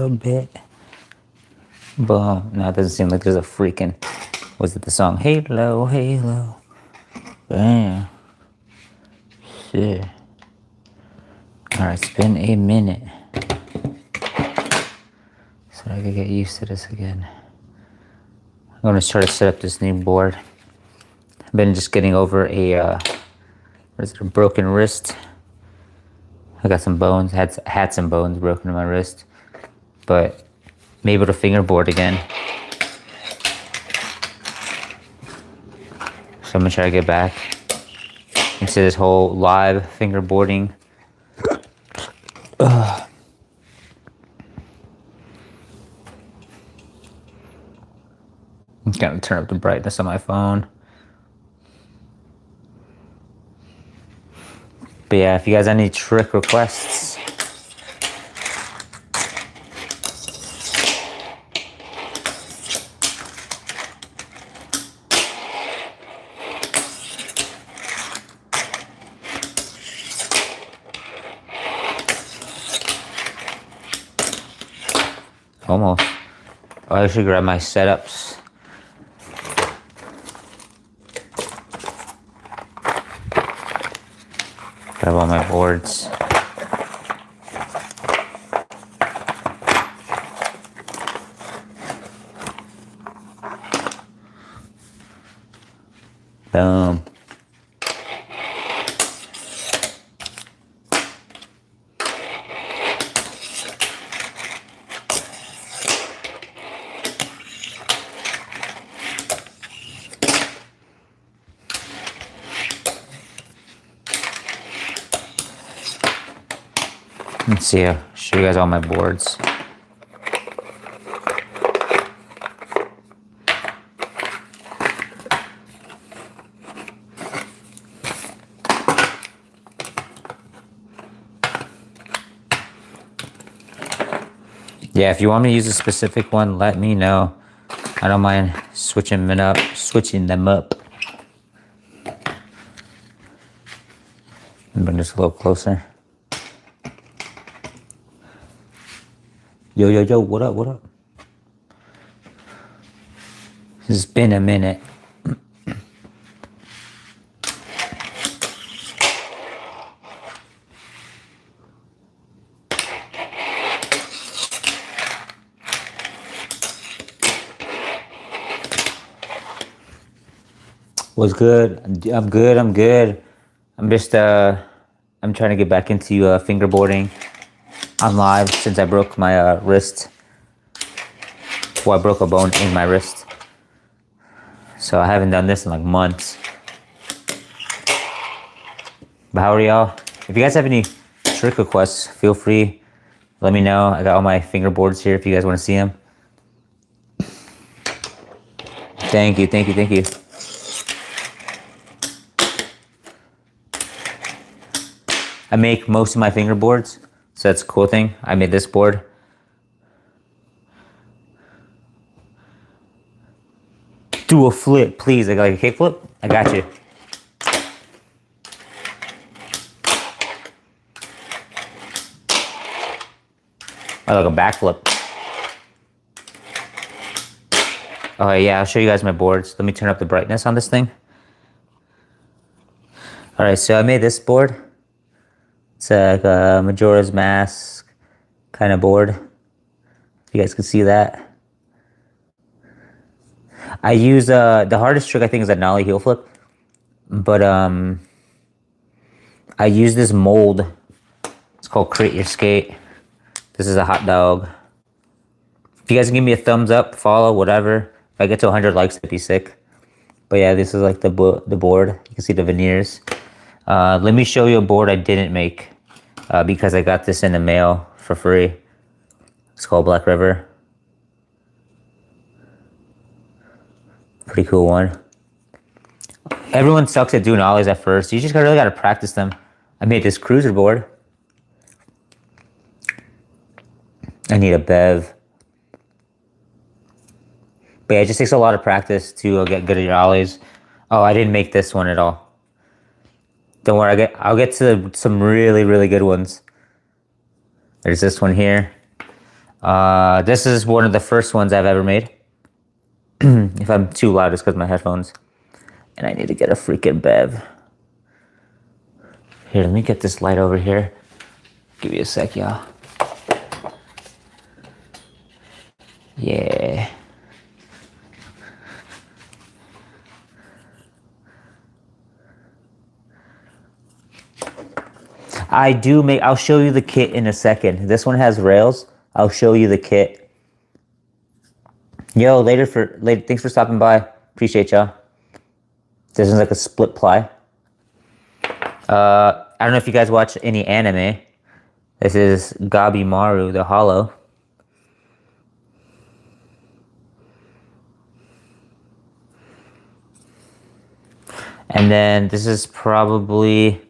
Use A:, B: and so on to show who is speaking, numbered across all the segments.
A: little bit. Boom. No, it doesn't seem like there's a freaking... Was it the song? Halo, Halo. Damn. Shit. Alright, it's been a minute. So I gotta get used to this again. I'm gonna try to set up this new board. I've been just getting over a broken wrist. I got some bones, had some bones broken in my wrist, but I'm able to fingerboard again. So I'm gonna try to get back into this whole live fingerboarding. I'm gonna turn up the brightness on my phone. But yeah, if you guys have any trick requests, almost. Oh, I should grab my setups. Grab all my boards. Boom. Let's see, I'll show you guys all my boards. Yeah, if you want me to use a specific one, let me know. I don't mind switching them up. Bring this a little closer. Yo, what up? It's been a minute. What's good? I'm good. I'm just, I'm trying to get back into fingerboarding. I'm live since I broke my wrist. Well, I broke a bone in my wrist. So I haven't done this in like months. But how are y'all? If you guys have any trick requests, feel free. Let me know. I got all my fingerboards here if you guys want to see them. Thank you. I make most of my fingerboards. So that's a cool thing. I made this board. Do a flip, please. Like a kick flip. I got you. Or like a backflip. Oh yeah, I'll show you guys my boards. Let me turn up the brightness on this thing. All right, so I made this board. It's like a Majora's Mask kind of board. You guys can see that. I use the hardest trick I think is a nollie heel flip, but I use this mold. It's called Create Your Skate. This is a hot dog. If you guys can give me a thumbs up, follow, whatever. If I get to 100 likes, that'd be sick. But yeah, this is like the board. You can see the veneers. Let me show you a board I didn't make because I got this in the mail for free. It's called Black River. Pretty cool one. Everyone sucks at doing ollies at first. You just really gotta practice them. I made this cruiser board. I need a bev. But yeah, it just takes a lot of practice to get good at your ollies. Oh, I didn't make this one at all. Don't worry, I'll get to some really, really good ones. There's this one here. This is one of the first ones I've ever made. If I'm too loud, it's because my headphones. And I need to get a freaking bev. Here, let me get this light over here. Give you a sec, y'all. Yeah. I'll show you the kit in a second. This one has rails. I'll show you the kit. Yo, later, thanks for stopping by. Appreciate y'all. This is like a split ply. I don't know if you guys watch any anime. This is Gabimaru, the Hollow. And then this is probably...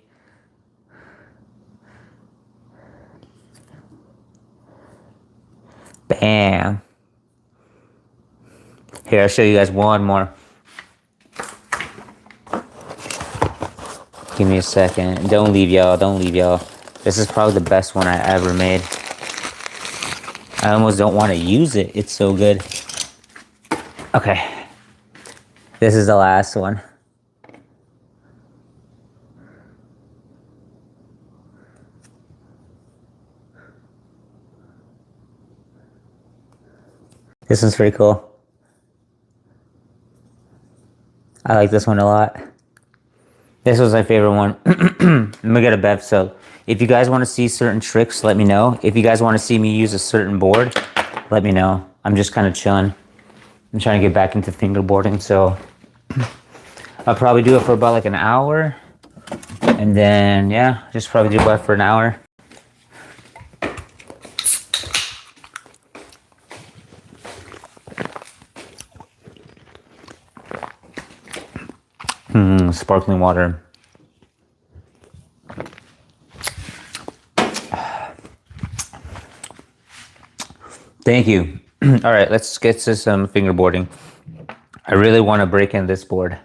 A: Bam. Here, I'll show you guys one more. Give me a second. Don't leave, y'all. Don't leave, y'all. This is probably the best one I ever made. I almost don't want to use it. It's so good. Okay. This is the last one. This one's pretty cool. I like this one a lot. This was my favorite one. I'm gonna get a bev, so if you guys want to see certain tricks, let me know. If you guys want to see me use a certain board, let me know. I'm just kind of chilling. I'm trying to get back into fingerboarding, so I'll probably do it for about like an hour. And then, yeah, just probably do it for an hour. Sparkling water. Thank you. All right, let's get to some fingerboarding. I really want to break in this board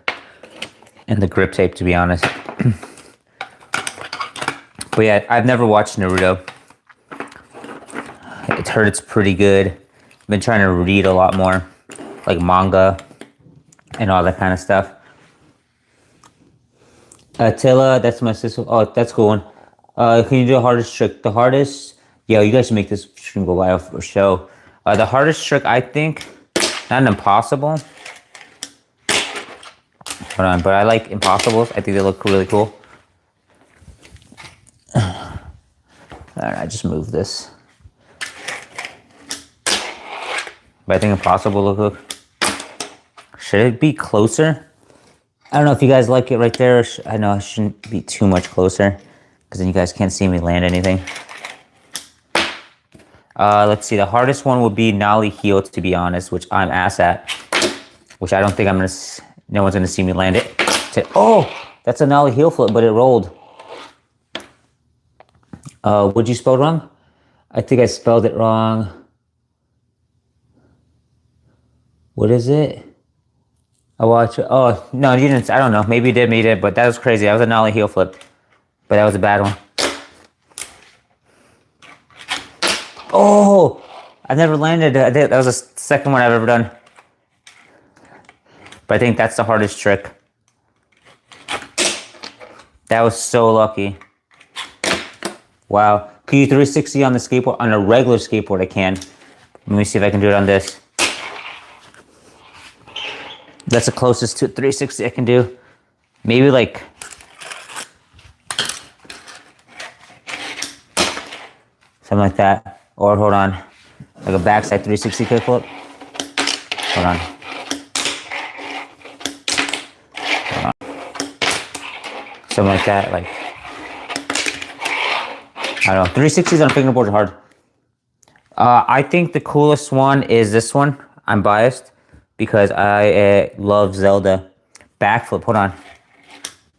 A: and the grip tape, to be honest. But yeah, I've never watched Naruto. It's heard it's pretty good. I've been trying to read a lot more, like manga and all that kind of stuff. Attila, that's my sister. Oh, that's a cool one. Can you do the hardest trick? The hardest... Yo, you guys should make this stream go viral for show. The hardest trick, I think, not an impossible. Hold on, but I like impossibles. I think they look really cool. Alright, I just moved this. But I think impossible look good. Should it be closer? I don't know if you guys like it right there. I know I shouldn't be too much closer, because then you guys can't see me land anything. Let's see. The hardest one would be nollie heel, to be honest, which I'm ass at. Which I don't think no one's gonna see me land it. Oh, that's a nollie heel flip, but it rolled. Would you spell it wrong? I think I spelled it wrong. What is it? Oh, no, you didn't. I don't know. Maybe you did, maybe you did, but that was crazy. That was a nollie heel flip. But that was a bad one. Oh, I've never landed. That was the second one I've ever done. But I think that's the hardest trick. That was so lucky. Wow. Can you 360 on the skateboard? On a regular skateboard, I can. Let me see if I can do it on this. That's the closest to 360 I can do. Maybe like... something like that. Or hold on. Like a backside 360 kickflip. Hold on. Hold on. Something like that. Like... I don't know. 360s on a fingerboard are hard. I think the coolest one is this one. I'm biased. Because I love Zelda. Backflip, hold on.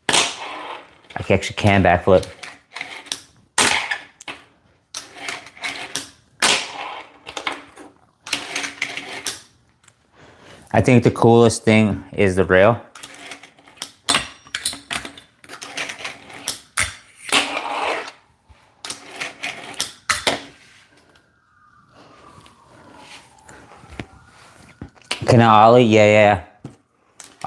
A: I actually can backflip. I think the coolest thing is the rail. Can I ollie? Yeah, yeah.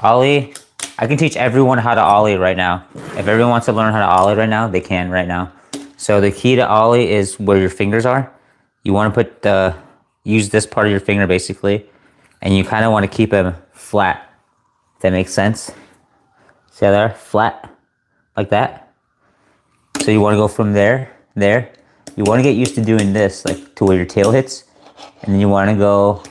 A: Ollie. I can teach everyone how to ollie right now. If everyone wants to learn how to ollie right now, they can right now. So the key to ollie is where your fingers are. You want to use this part of your finger basically, and you kind of want to keep them flat. If that makes sense. See how they're flat, like that. So you want to go from there. You want to get used to doing this, like to where your tail hits, and then you want to go.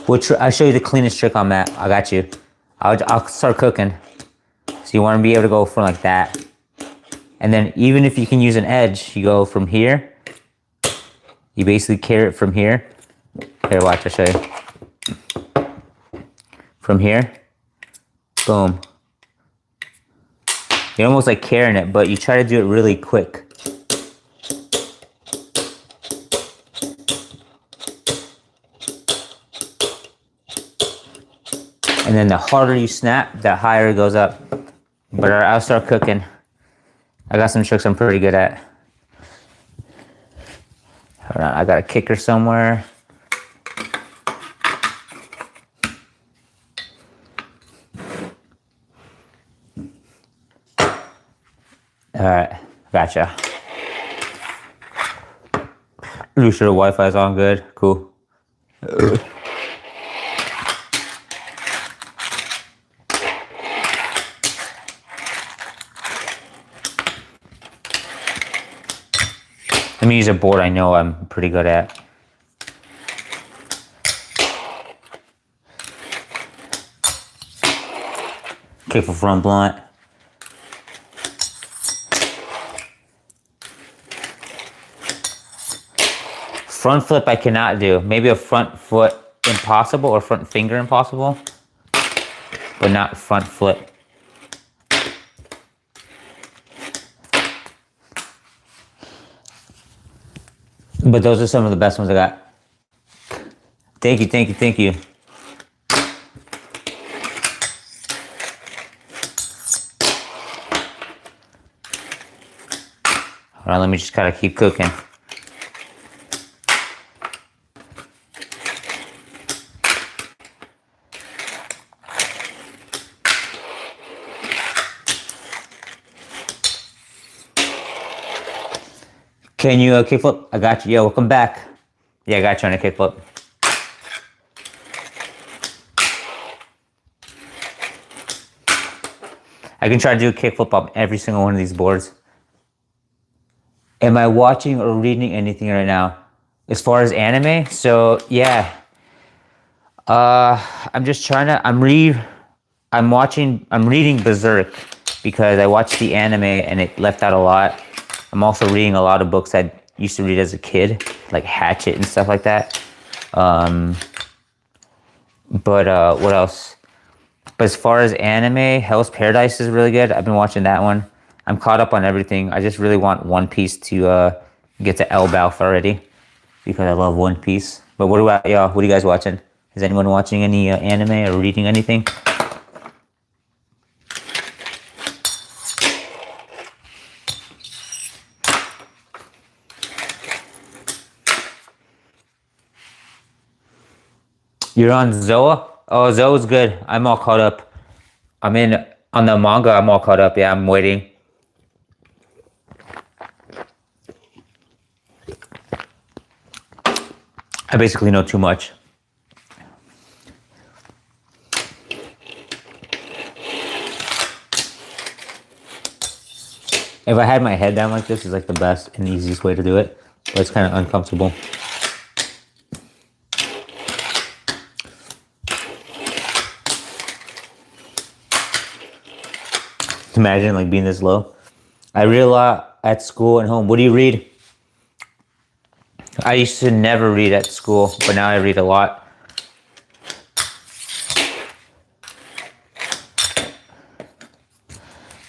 A: I'll show you the cleanest trick on that. I got you. I'll start cooking. So you want to be able to go from like that. And then even if you can use an edge, you go from here. You basically carry it from here. Here, watch, I'll show you. From here. Boom. You're almost like carrying it, but you try to do it really quick. And then the harder you snap, the higher it goes up. But I'll start cooking. I got some tricks I'm pretty good at. Hold on, I got a kicker somewhere. Alright, gotcha. You sure the Wi-Fi's on good? Cool. Let me use a board I know I'm pretty good at. Kickflip front blunt. Front flip I cannot do. Maybe a front foot impossible or front finger impossible, but not front flip. But those are some of the best ones I got. Thank you, thank you, thank you. Hold on, let me just kind of keep cooking. Can you kickflip? I got you. Yeah, welcome back. Yeah, I got you on a kickflip. I can try to do a kickflip on every single one of these boards. Am I watching or reading anything right now? As far as anime? So, yeah. I'm just trying to, I'm reading Berserk because I watched the anime and it left out a lot. I'm also reading a lot of books I used to read as a kid, like Hatchet and stuff like that. But what else? But as far as anime, Hell's Paradise is really good. I've been watching that one. I'm caught up on everything. I just really want One Piece to get to Elbaf already because I love One Piece. But what about y'all? What are you guys watching? Is anyone watching any anime or reading anything? You're on Zoa? Oh, Zoa's good. I'm all caught up. On the manga, I'm all caught up. Yeah, I'm waiting. I basically know too much. If I had my head down like this, is like the best and easiest way to do it. But it's kind of uncomfortable. Imagine like being this low. I read a lot at school and home. What do you read? I used to never read at school, but now I read a lot.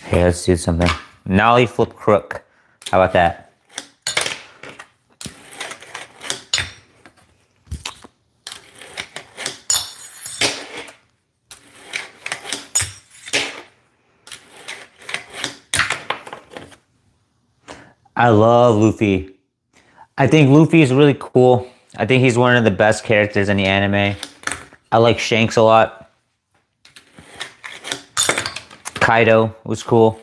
A: Okay, let's do something. Nollie flip crook. How about that? I love Luffy. I think Luffy is really cool. I think he's one of the best characters in the anime. I like Shanks a lot. Kaido was cool.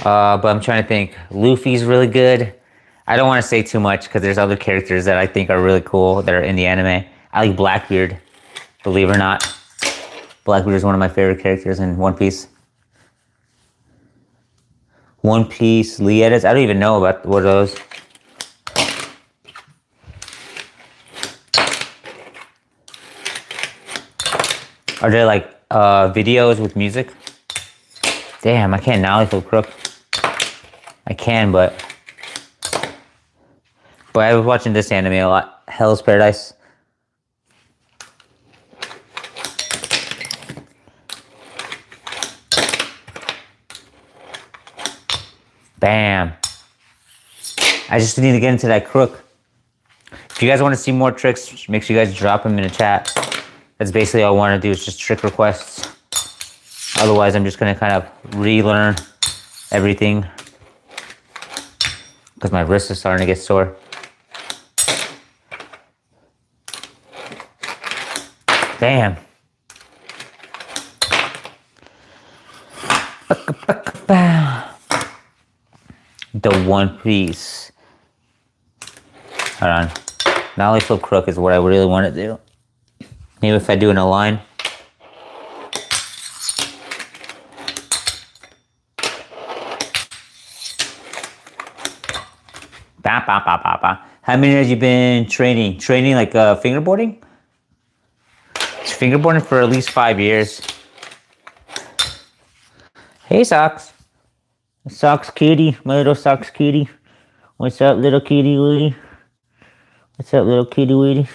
A: But I'm trying to think. Luffy's really good. I don't want to say too much because there's other characters that I think are really cool that are in the anime. I like Blackbeard, believe it or not. Blackbeard is one of my favorite characters in One Piece. One Piece, Leettas. I don't even know about what are those. Are there like videos with music? Damn, I can't nollie for crook. I can, but I was watching this anime a lot. Hell's Paradise. Bam. I just need to get into that crook. If you guys want to see more tricks, make sure you guys drop them in the chat. That's basically all I want to do is just trick requests. Otherwise, I'm just going to kind of relearn everything. Because my wrist is starting to get sore. Damn. The One Piece. Hold on. Nollie flip crook is what I really want to do. Maybe if I do in a line. Ba, ba, ba, ba, ba. How many years you been training? Training like fingerboarding? Fingerboarding for at least 5 years. Hey, Socks. Socks kitty. My little Socks kitty. What's up, little kitty Woody? What's up, little kitty Woody?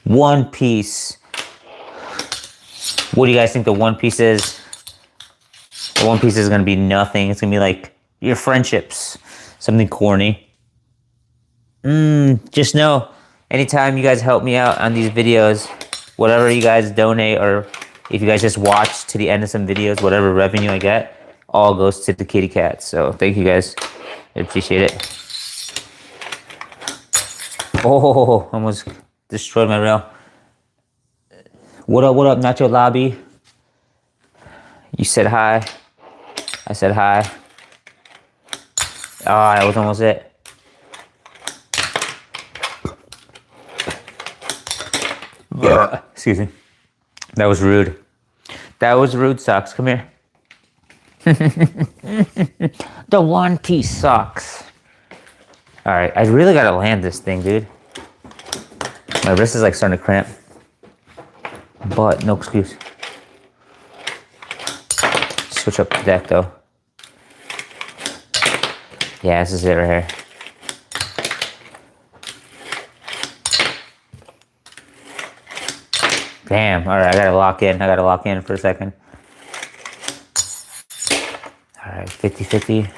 A: One Piece. What do you guys think the One Piece is? The One Piece is going to be nothing. It's going to be like your friendships. Something corny. Just know, anytime you guys help me out on these videos, whatever you guys donate, or if you guys just watch to the end of some videos, whatever revenue I get, all goes to the kitty cat. So thank you guys. I appreciate it. Oh, almost destroyed my rail. What up, Nacho Lobby? You said hi. I said hi. Ah, that was almost it. Excuse me. That was rude. That was rude, Socks. Come here. The One Piece Socks. Alright, I really gotta land this thing, dude. My wrist is like starting to cramp. But no excuse. Switch up the deck though. Yeah, this is it right here. Damn, alright, I gotta lock in. I gotta lock in for a second. Alright, 50-50.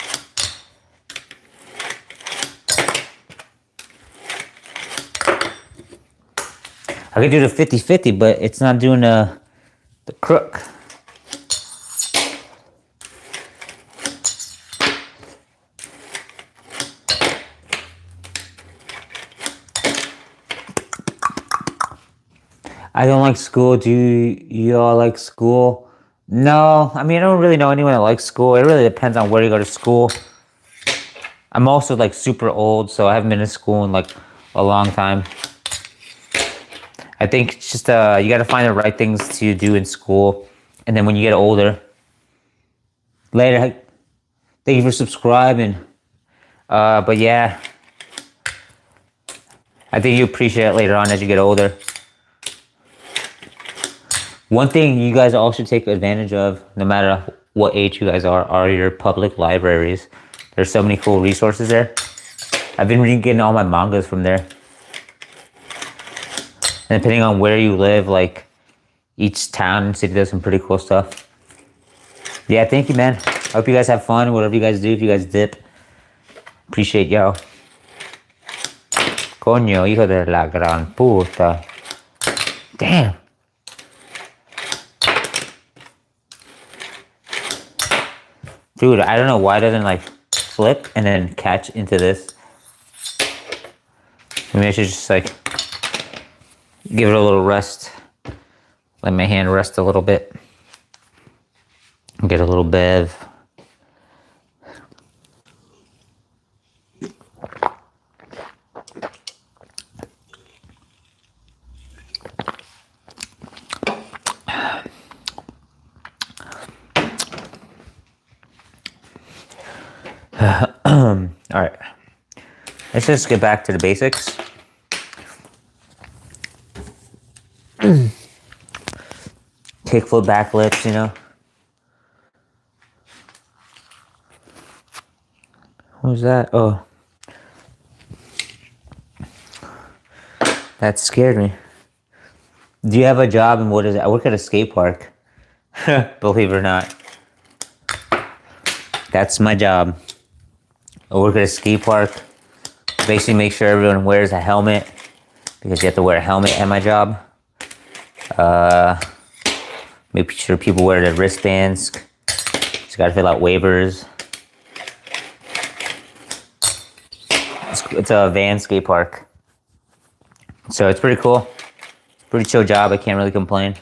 A: I could do the 50-50, but it's not doing the crook. I don't like school. Do you all like school? No, I mean, I don't really know anyone that likes school. It really depends on where you go to school. I'm also like super old, so I haven't been to school in like a long time. I think it's just you got to find the right things to do in school, and then when you get older, later. Thank you for subscribing. But yeah, I think you appreciate it later on as you get older. One thing you guys all should take advantage of, no matter what age you guys are your public libraries. There's so many cool resources there. I've been getting all my mangas from there. And depending on where you live, like each town and city does some pretty cool stuff. Yeah, thank you, man. I hope you guys have fun, whatever you guys do, if you guys dip. Appreciate y'all. Coño, hijo de la gran puta. Damn. Dude, I don't know why it doesn't like flip and then catch into this. Maybe I should just like give it a little rest. Let my hand rest a little bit. Get a little bev. All right, let's just get back to the basics. Kickflip backflips, you know. What was that? Oh, that scared me. Do you have a job and what is it? I work at a skate park. Believe it or not. That's my job. I work at a skate park. Basically make sure everyone wears a helmet because you have to wear a helmet at my job. Make sure people wear their wristbands. Just gotta fill out waivers. It's a van skate park. So it's pretty cool. Pretty chill job. I can't really complain.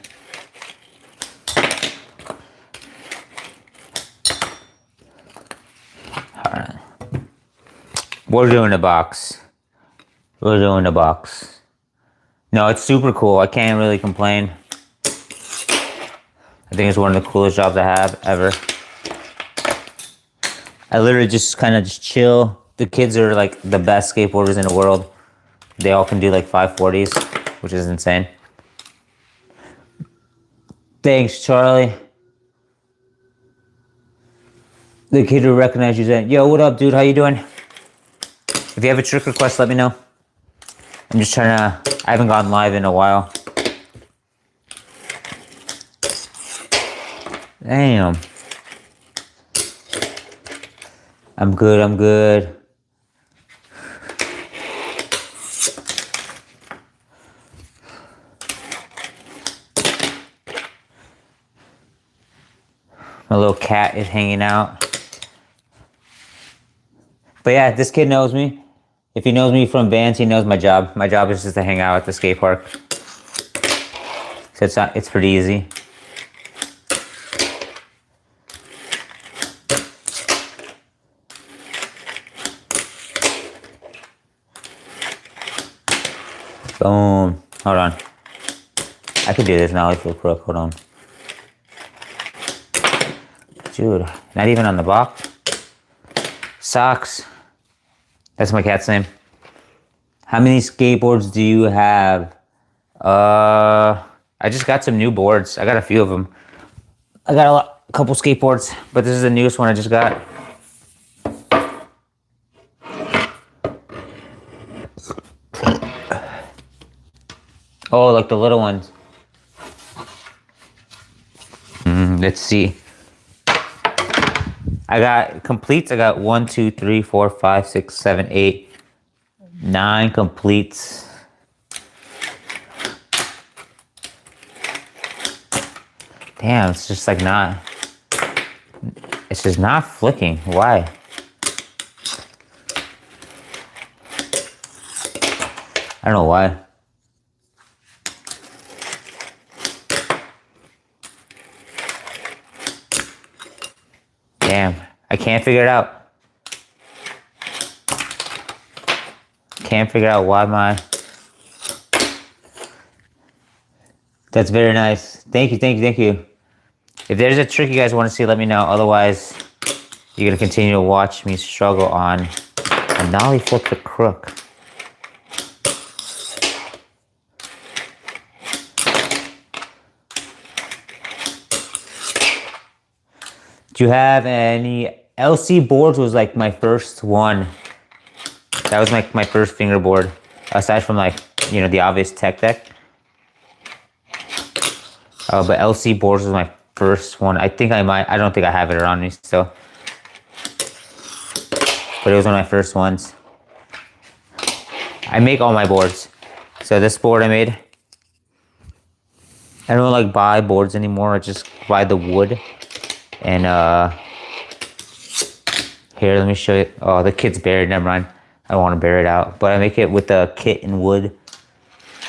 A: Alright. We're doing the box. We're doing the box. No, it's super cool. I can't really complain. I think it's one of the coolest jobs I have ever. I literally just kind of just chill. The kids are like the best skateboarders in the world. They all can do like 540s, which is insane. Thanks, Charlie. The kid who recognized you said, "Yo, what up, dude? How you doing? If you have a trick request, let me know." I'm just trying to... I haven't gone live in a while. Damn. I'm good, I'm good. My little cat is hanging out. But yeah, this kid knows me. If he knows me from Vans, he knows my job. My job is just to hang out at the skate park. So it's pretty easy. Boom. Hold on. I could do this now. I feel crook. Hold on. Dude, not even on the box. Socks. That's my cat's name. How many skateboards do you have? I just got some new boards. I got a few of them. I got a couple skateboards, but this is the newest one I just got. Oh, like the little ones. Let's see. I got completes. I got 1, 2, 3, 4, 5, 6, 7, 8, 9 completes. Damn, it's just like not. It's just not flicking. Why? I don't know why. Damn, I can't figure it out. Can't figure out why my... That's very nice. Thank you, thank you, thank you. If there's a trick you guys want to see, let me know. Otherwise, you're going to continue to watch me struggle on a nollie flip the crook. Do you have any... LC boards was like my first one. That was like my first fingerboard. Aside from like, you know, the obvious tech deck. But LC boards was my first one. I think I might... I don't think I have it around me still. But it was one of my first ones. I make all my boards. So this board I made. I don't like buy boards anymore. I just buy the wood. And Here, let me show you. Oh, the kit's buried. Never mind. I don't want to bury it out. But I make it with a kit and wood,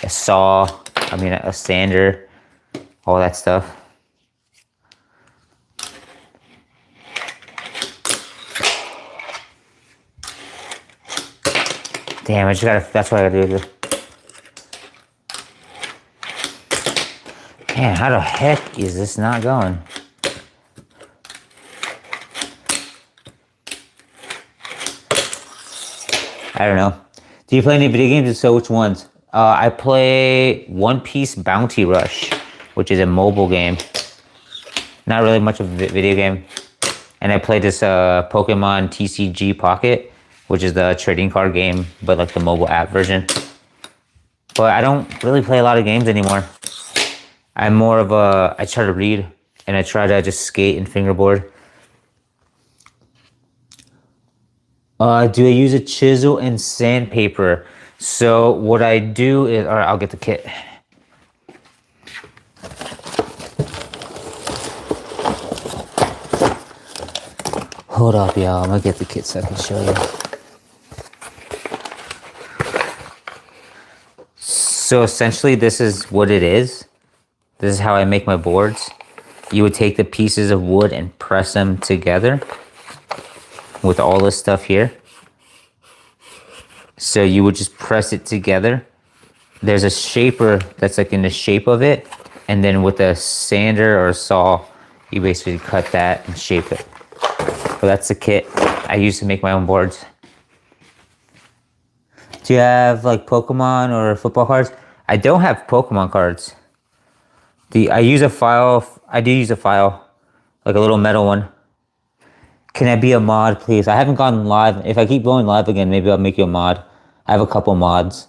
A: a saw, a sander, all that stuff. Damn, I just gotta, that's what I gotta do. Man, how the heck is this not going? I don't know. Do you play any video games? If so, which ones? I play One Piece Bounty Rush, which is a mobile game. Not really much of a video game. And I play this Pokemon TCG Pocket, which is the trading card game, but like the mobile app version. But I don't really play a lot of games anymore. I'm more of a, I try to read and I try to just skate and fingerboard. Do I use a chisel and sandpaper? So what I do is, all right, I'll get the kit. Hold up, y'all. I'm gonna get the kit so I can show you. So essentially, this is what it is. This is how I make my boards. You would take the pieces of wood and press them together with all this stuff here. So you would just press it together. There's a shaper that's like in the shape of it. And then with a sander or a saw, you basically cut that and shape it. So that's the kit I use to make my own boards. Do you have like Pokemon or football cards? I don't have Pokemon cards. I use a file. I do use a file, like a little metal one. Can I be a mod, please? I haven't gone live. If I keep going live again, maybe I'll make you a mod. I have a couple mods.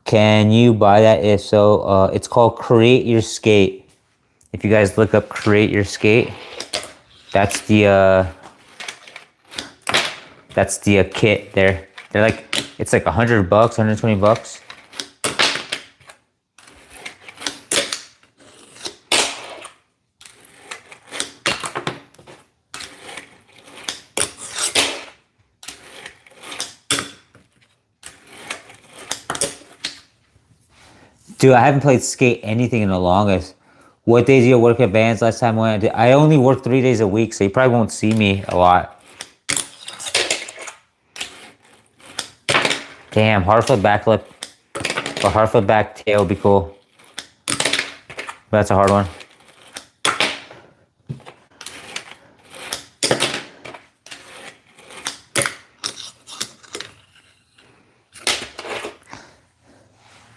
A: Can you buy that? If so, it's called Create Your Skate. If you guys look up Create Your Skate, that's the kit there. They're like, it's like $100, $120. Dude, I haven't played skate anything in the longest. What days do you work at Vans? Last time I only work 3 days a week, so you probably won't see me a lot. Damn, hard flip back flip. Or hard flip back tail would be cool. But that's a hard one.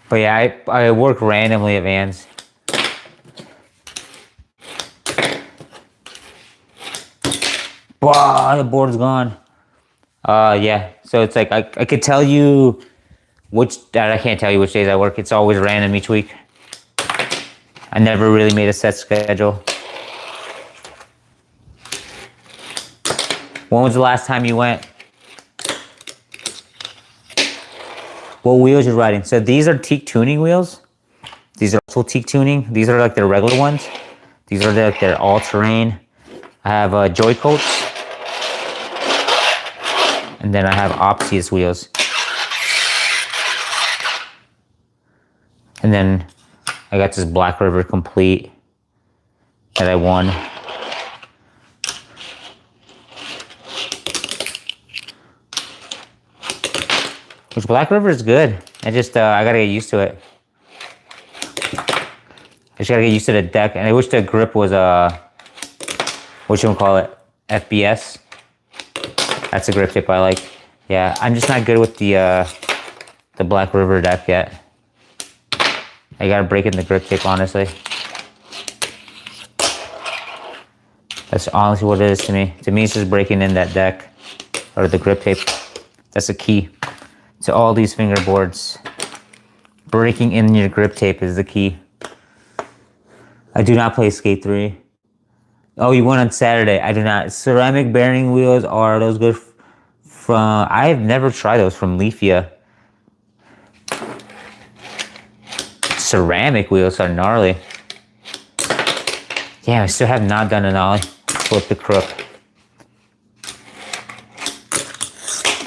A: But yeah, I work randomly at Vans. Wow, the board's gone. Yeah, so it's like, I could tell you I can't tell you which days I work. It's always random each week. I never really made a set schedule. When was the last time you went? What wheels you're riding? So these are teak tuning wheels. These are also teak tuning. These are like their regular ones. These are their all-terrain. I have Joy Coats. And then I have Opsius wheels. And then I got this Black River Complete that I won. Which Black River is good. I gotta get used to it. I just gotta get used to the deck, and I wish the grip was FBS. That's a grip tip I like. Yeah, I'm just not good with the Black River deck yet. I gotta break in the grip tape, honestly. That's honestly what it is to me. To me, it's just breaking in that deck or the grip tape. That's the key to all these fingerboards. Breaking in your grip tape is the key. I do not play Skate 3. Oh, you went on Saturday. I do not. Ceramic bearing wheels, are those good from... I have never tried those from Leafia. Ceramic wheels are gnarly. Yeah, I still have not done an ollie. Flip the crook.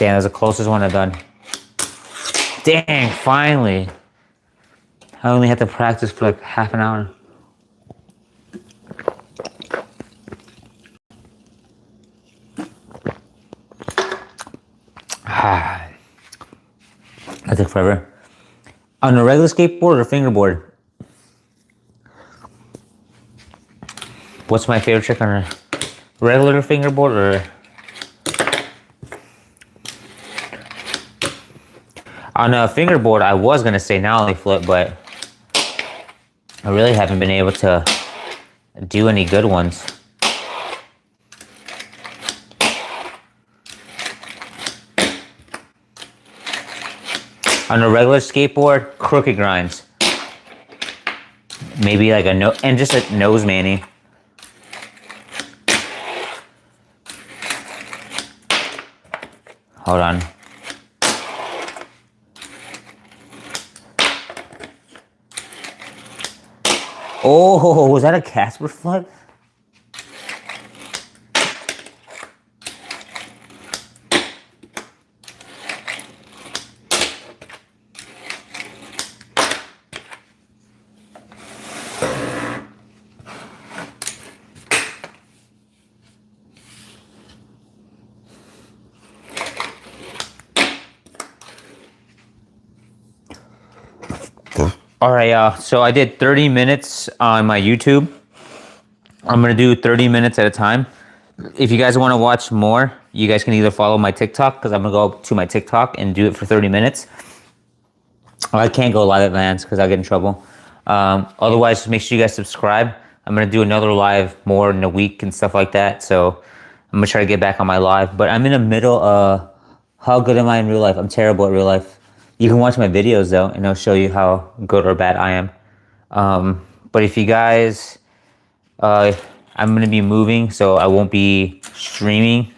A: Damn, that's the closest one I've done. Dang, finally. I only had to practice for like half an hour. That took forever. On a regular skateboard or fingerboard? What's my favorite trick on a regular fingerboard or... On a fingerboard, I was gonna say nollie flip, but I really haven't been able to do any good ones. On a regular skateboard, crooked grinds. Maybe like and just a nose manny. Hold on. Oh, was that a Casper flip? All right, y'all. So I did 30 minutes on my YouTube. I'm going to do 30 minutes at a time. If you guys want to watch more, you guys can either follow my TikTok, because I'm going to go to my TikTok and do it for 30 minutes. I can't go live at Vans because I'll get in trouble. Otherwise, just make sure you guys subscribe. I'm going to do another live more in a week and stuff like that. So I'm going to try to get back on my live. But I'm in the middle of how good am I in real life? I'm terrible at real life. You can watch my videos though, and I'll show you how good or bad I am. But if you guys, I'm gonna be moving, so I won't be streaming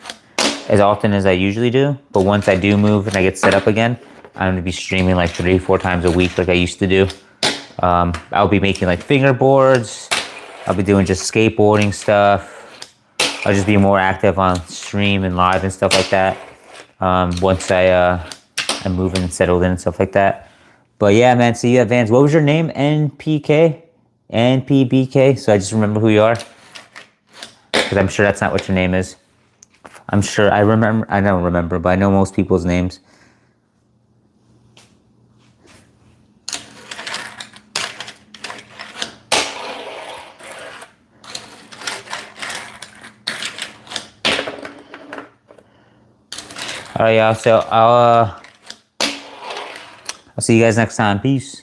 A: as often as I usually do. But once I do move and I get set up again, I'm gonna be streaming like 3-4 times a week like I used to do. I'll be making like fingerboards. I'll be doing just skateboarding stuff. I'll just be more active on stream and live and stuff like that. Once I'm moving and settled in and stuff like that. But yeah, man, see you at Vans. What was your name? NPK? NPBK? So I just remember who you are. Because I'm sure that's not what your name is. I'm sure, I don't remember, but I know most people's names. All right, y'all. So I'll see you guys next time. Peace.